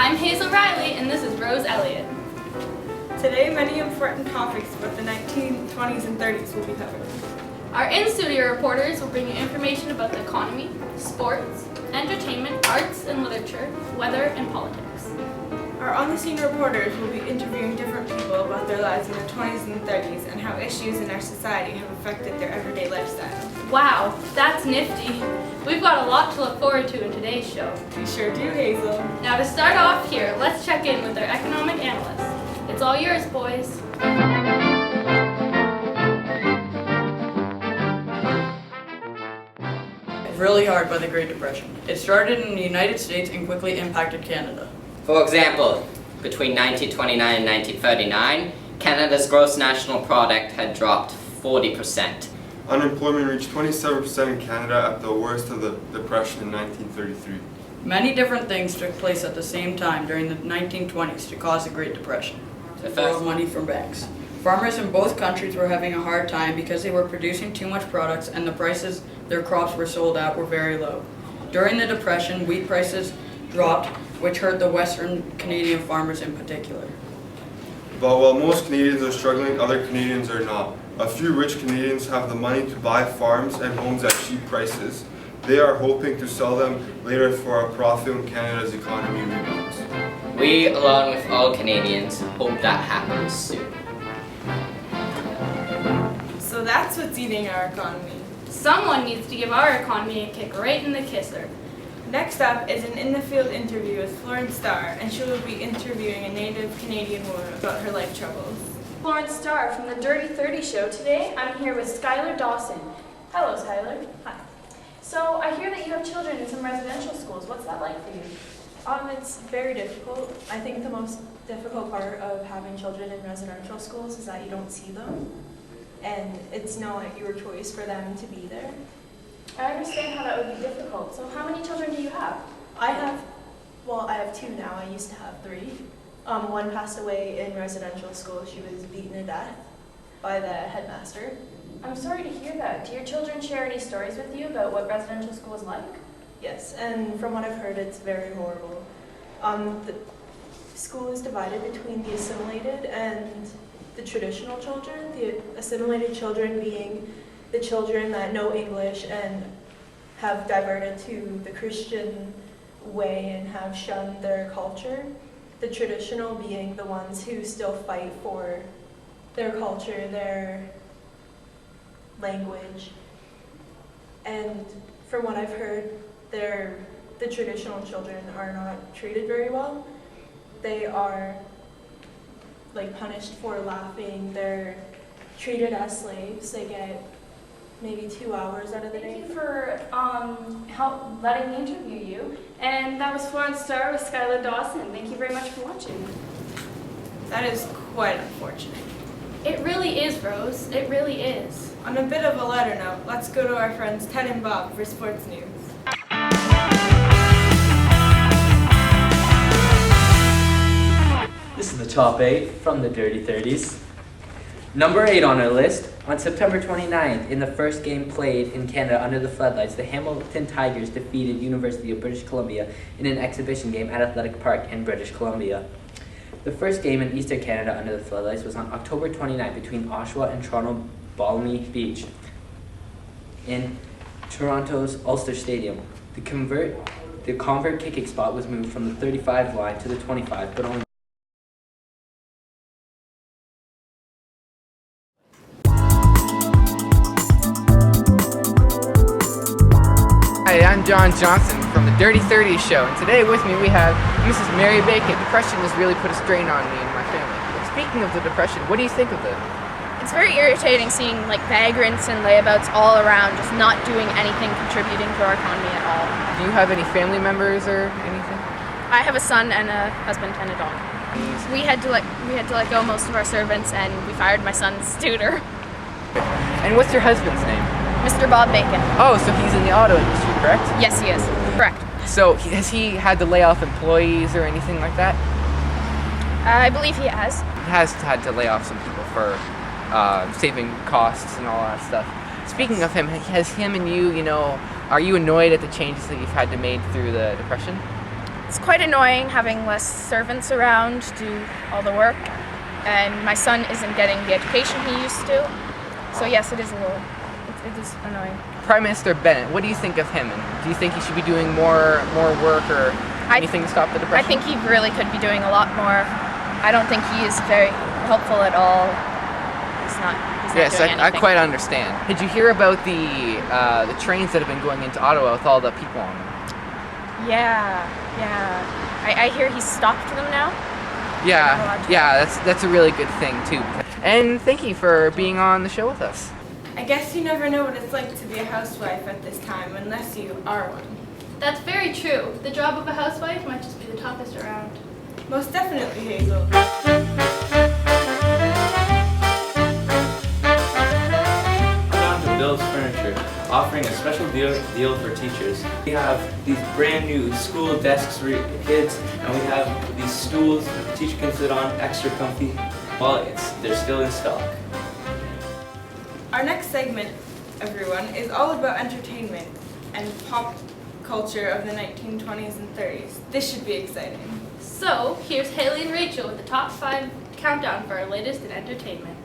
I'm Hazel Riley, and this is Rose Elliott. Today, many important topics about the 1920s and 30s will be covered. Our in-studio reporters will bring you information about the economy, sports, entertainment, arts and literature, weather, and politics. Our on-the-scene reporters will be interviewing different people about their lives in the 20s and 30s and how issues in our society have affected their everyday lifestyle. Wow, that's nifty. We've got a lot to look forward to in today's show. We sure do, Hazel. Now to start off here, let's check in with our economic analyst. It's all yours, boys. Really hard by the Great Depression. It started in the United States and quickly impacted Canada. For example, between 1929 and 1939, Canada's gross national product had dropped 40%. Unemployment reached 27% in Canada at the worst of the Depression in 1933. Many different things took place at the same time during the 1920s to cause the Great Depression. To borrow money from banks. Farmers in both countries were having a hard time because they were producing too much products and the prices their crops were sold at were very low. During the Depression, wheat prices dropped, which hurt the Western Canadian farmers in particular. But while most Canadians are struggling, other Canadians are not. A few rich Canadians have the money to buy farms and homes at cheap prices. They are hoping to sell them later for a profit when Canada's economy rebounds. We, along with all Canadians, hope that happens soon. So that's what's eating our economy. Someone needs to give our economy a kick right in the kisser. Next up is an in-the-field interview with Florence Starr, and she will be interviewing a native Canadian woman about her life troubles. Florence Starr from the Dirty 30 show. Today I'm here with Skylar Dawson. Hello, Skylar. Hi. So I hear that you have children in some residential schools. What's that like for you? It's very difficult. I think the most difficult part of having children in residential schools is that you don't see them, and it's not your choice for them to be there. I understand how that would be difficult. So how many children do you have? I have two now. I used to have three. One passed away in residential school. She was beaten to death by the headmaster. I'm sorry to hear that. Do your children share any stories with you about what residential school is like? Yes, and from what I've heard, it's very horrible. The school is divided between the assimilated and the traditional children. The assimilated children being the children that know English and have diverted to the Christian way and have shunned their culture. The traditional being the ones who still fight for their culture, their language. And from what I've heard, the traditional children are not treated very well. They are punished for laughing. They're treated as slaves. They get maybe 2 hours out of the day. Thank you for letting me interview you. And that was Florence Starr with Skylar Dawson. Thank you very much for watching. That is quite unfortunate. It really is, Rose. It really is. On a bit of a lighter note, let's go to our friends Ted and Bob for sports news. This is the top 8 from the Dirty 30's. Number 8 on our list. On September 29th, in the first game played in Canada under the floodlights, the Hamilton Tigers defeated University of British Columbia in an exhibition game at Athletic Park in British Columbia. The first game in Eastern Canada under the floodlights was on October 29th between Oshawa and Toronto Balmy Beach in Toronto's Ulster Stadium. The convert kicking spot was moved from the 35 line to the 25, but only Hi, I'm John Johnson from the Dirty 30's show, and today with me we have Mrs. Mary Bacon. Depression has really put a strain on me and my family. But speaking of the depression, what do you think of it? It's very irritating seeing vagrants and layabouts all around just not doing anything contributing to our economy at all. Do you have any family members or anything? I have a son and a husband and a dog. We had to let go most of our servants, and we fired my son's tutor, And what's your husband's name? Mr. Bob Bacon. Oh, so he's in the auto industry, correct? Yes, he is. Correct. So has he had to lay off employees or anything like that? I believe he has. He has had to lay off some people for saving costs and all that stuff. Speaking of him, has him and you, are you annoyed at the changes that you've had to make through the Depression? It's quite annoying having less servants around to do all the work, and my son isn't getting the education he used to. So yes, it is annoying. Prime Minister Bennett, what do you think of him? And do you think he should be doing more work or anything to stop the depression? I think he really could be doing a lot more. I don't think he is very helpful at all. He's not Yes, doing I anything. quite understand. Did you hear about the trains that have been going into Ottawa with all the people on them? Yeah. I hear he's stopped them now. Yeah, that's a really good thing too. And thank you for being on the show with us. I guess you never know what it's like to be a housewife at this time unless you are one. That's very true. The job of a housewife might just be the toughest around. Most definitely, Hazel. Down to Bill's Furniture, offering a special deal for teachers. We have these brand new school desks for kids, and we have these stools the teacher can sit on, extra comfy. Well, they're still in stock. Our next segment, everyone, is all about entertainment and pop culture of the 1920s and 30s. This should be exciting. So, here's Haley and Rachel with the top 5 countdown for our latest in entertainment.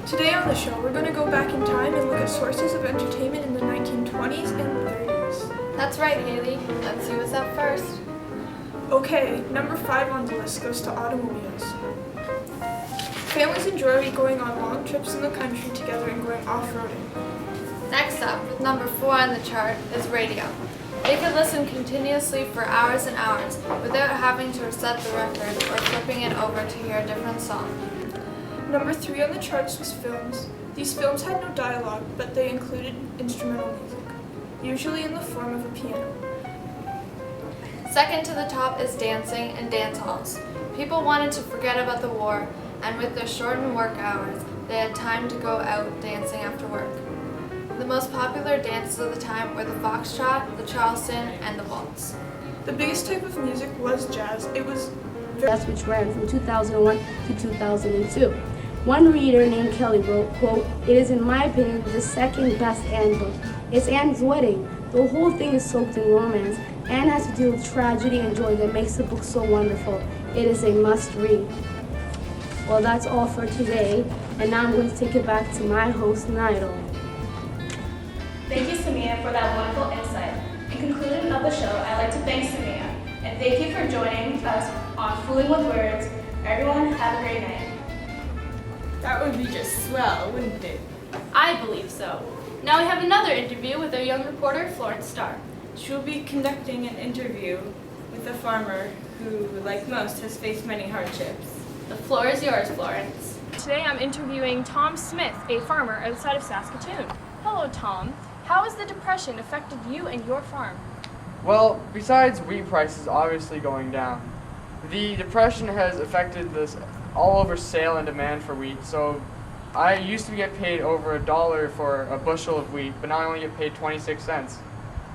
Today on the show, we're going to go back in time and look at sources of entertainment in the 1920s and 30s. That's right, Haley. Let's see what's up first. Okay, number 5 on the list goes to automobiles. Families enjoy going on long trips in the country together and going off-roading. Next up, with number 4 on the chart, is radio. They could listen continuously for hours and hours without having to reset the record or flipping it over to hear a different song. Number 3 on the charts was films. These films had no dialogue, but they included instrumental music, usually in the form of a piano. Second to the top is dancing and dance halls. People wanted to forget about the war, and with their shortened work hours, they had time to go out dancing after work. The most popular dances of the time were the foxtrot, the charleston, and the waltz. The biggest type of music was jazz. It was That's which ran from 2001 to 2002. One reader named Kelly wrote, quote, "It is in my opinion the second best Anne book. It's Anne's wedding. The whole thing is soaked in romance. Anne has to deal with tragedy and joy that makes the book so wonderful. It is a must read." Well, that's all for today, and now I'm going to take it back to my host, Nidal. Thank you, Samia, for that wonderful insight. In conclusion of the show, I'd like to thank Samia, and thank you for joining us on Fooling with Words. Everyone, have a great night. That would be just swell, wouldn't it? I believe so. Now we have another interview with our young reporter, Florence Starr. She will be conducting an interview with a farmer who, like most, has faced many hardships. The floor is yours, Florence. Today I'm interviewing Tom Smith, a farmer outside of Saskatoon. Hello, Tom. How has the Depression affected you and your farm? Well, besides wheat prices obviously going down, the Depression has affected this all over sale and demand for wheat. So I used to get paid over $1 for a bushel of wheat, but now I only get paid 26 cents.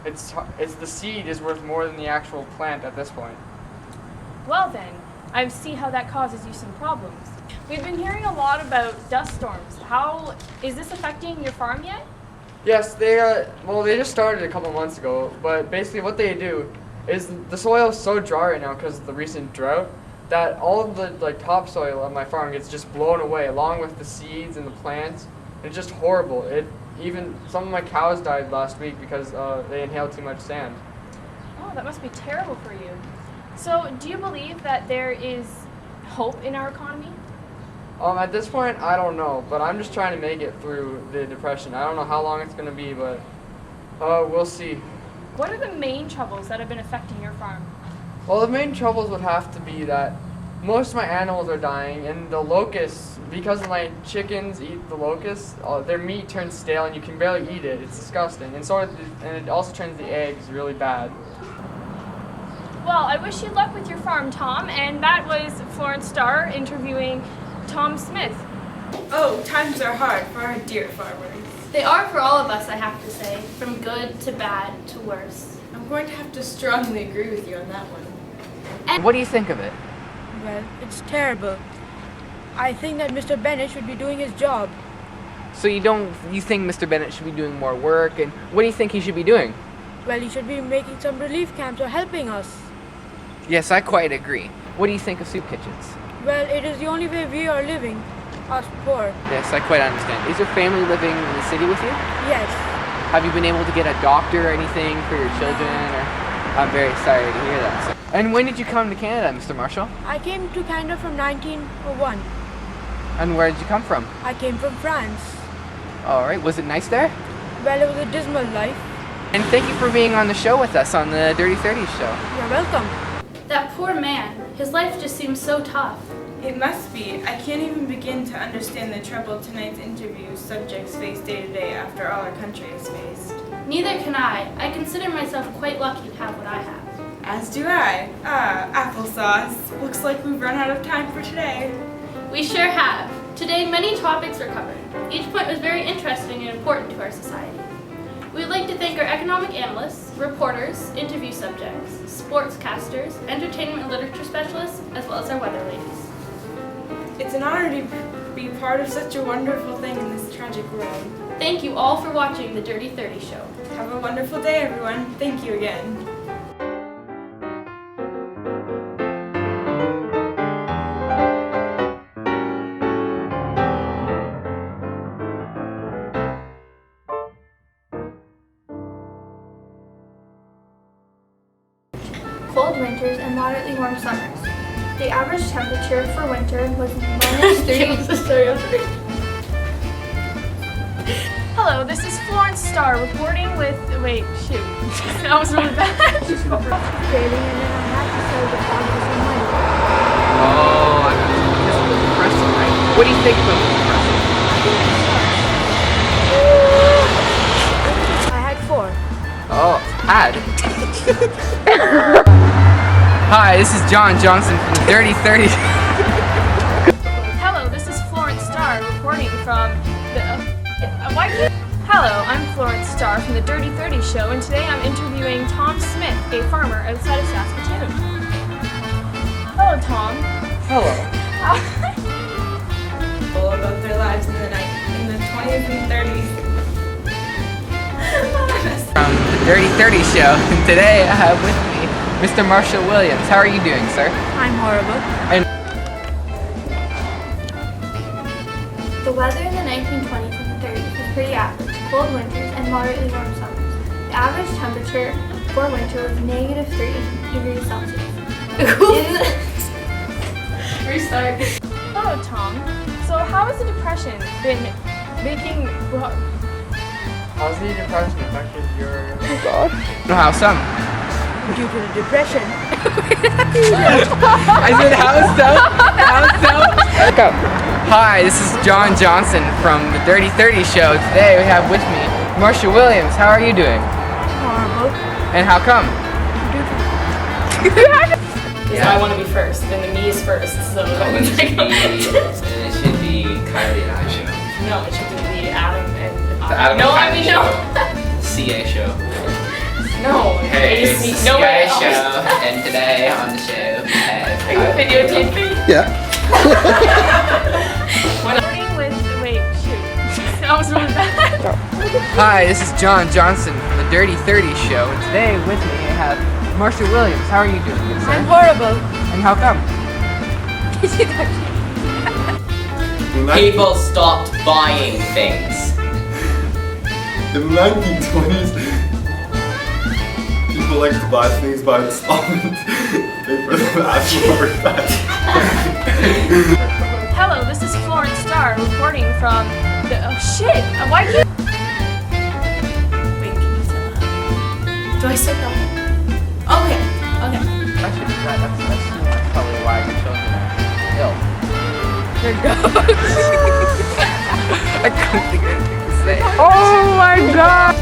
It's the seed is worth more than the actual plant at this point. Well then, I see how that causes you some problems. We've been hearing a lot about dust storms. How is this affecting your farm yet? Yes, they just started a couple months ago, but basically what they do is the soil is so dry right now because of the recent drought that all of the topsoil on my farm gets just blown away along with the seeds and the plants. It's just horrible. Even some of my cows died last week because they inhaled too much sand. Oh, that must be terrible for you. So, do you believe that there is hope in our economy? At this point, I don't know, but I'm just trying to make it through the Depression. I don't know how long it's going to be, but we'll see. What are the main troubles that have been affecting your farm? Well, the main troubles would have to be that most of my animals are dying, and the locusts, because my chickens eat the locusts, their meat turns stale and you can barely eat it. It's disgusting. And it also turns the eggs really bad. Well, I wish you luck with your farm, Tom, and that was Florence Starr interviewing Tom Smith. Oh, times are hard for our dear farmers. They are for all of us, I have to say, from good to bad to worse. I'm going to have to strongly agree with you on that one. What do you think of it? Well, it's terrible. I think that Mr. Bennett should be doing his job. So you think Mr. Bennett should be doing more work, and what do you think he should be doing? Well, he should be making some relief camps or helping us. Yes, I quite agree. What do you think of soup kitchens? Well, it is the only way we are living, us poor. Yes, I quite understand. Is your family living in the city with you? Yes. Have you been able to get a doctor or anything for your children? Or I'm very sorry to hear that. And when did you come to Canada, Mr. Marshall? I came to Canada from 1901. And where did you come from? I came from France. All right. Was it nice there? Well, it was a dismal life. And thank you for being on the show with us on the Dirty 30's show. You're welcome. That poor man. His life just seems so tough. It must be. I can't even begin to understand the trouble tonight's interview subjects face day to day after all our country has faced. Neither can I. I consider myself quite lucky to have what I have. As do I. Applesauce. Looks like we've run out of time for today. We sure have. Today many topics were covered. Each point was very interesting and important to our society. We would like to thank our economic analysts, reporters, interview subjects, sportscasters, entertainment and literature specialists, as well as our weather ladies. It's an honor to be part of such a wonderful thing in this tragic world. Thank you all for watching the Dirty 30 show. Have a wonderful day, everyone. Thank you again. Cold winters and moderately warm summers. The average temperature for winter was -3. Hello, this is Florence Starr reporting with. Wait, shoot. That was really bad. Failing, and then I had to sell the progress of money. Oh, I got you. This was depressing, right? What do you think about depressing? I had 4. Oh, had. Hi, this is John Johnson from the Dirty 30. Hello, this is Florence Starr reporting from the. Hello, I'm Florence Starr from the Dirty 30 show, and today I'm interviewing Tom Smith, a farmer outside of Saskatoon. Hello, Tom. Hello. All about their lives in the 20s and 30s. From the Dirty 30 show, and today I have with me Mr. Marshall Williams. How are you doing, sir? I'm horrible. And The weather in the 1920s and 30s was pretty average, cold winters and moderately warm summers. The average temperature for winter was -3 degrees Celsius. Restart. Hello, Tom. So, how has the depression been making? How's the depression affected your... oh God. How some? Due to the depression. I said how so? How so? Go. Hi, this is John Johnson from the Dirty 30 show. Today we have with me Marshall Williams. How are you doing? Horrible. And how come? So I want to be first, then the me is first, so It should be Kylie and I show. no, it should be Adam and The Adam no, and I mean Kylie no. show. CA show. No. Hey, it's the no way CA else. show, and today on the show we have... Are you videotaping? Yeah. Reporting with. Wait, shoot. That was really bad. Hi, this is John Johnson from the Dirty 30 show, and today with me I have Marshall Williams. How are you doing, good sir? I'm horrible. And how come? People stopped buying things. In the 1920s, people like to buy things by installment. Pay for them afterward. Hello, this is Florence Starr reporting from the. Oh shit! Why can't? Wait, can you say that? Do I say that? Okay. Okay. That's probably why your children are ill. There you go. I couldn't think of anything to say. Oh my God!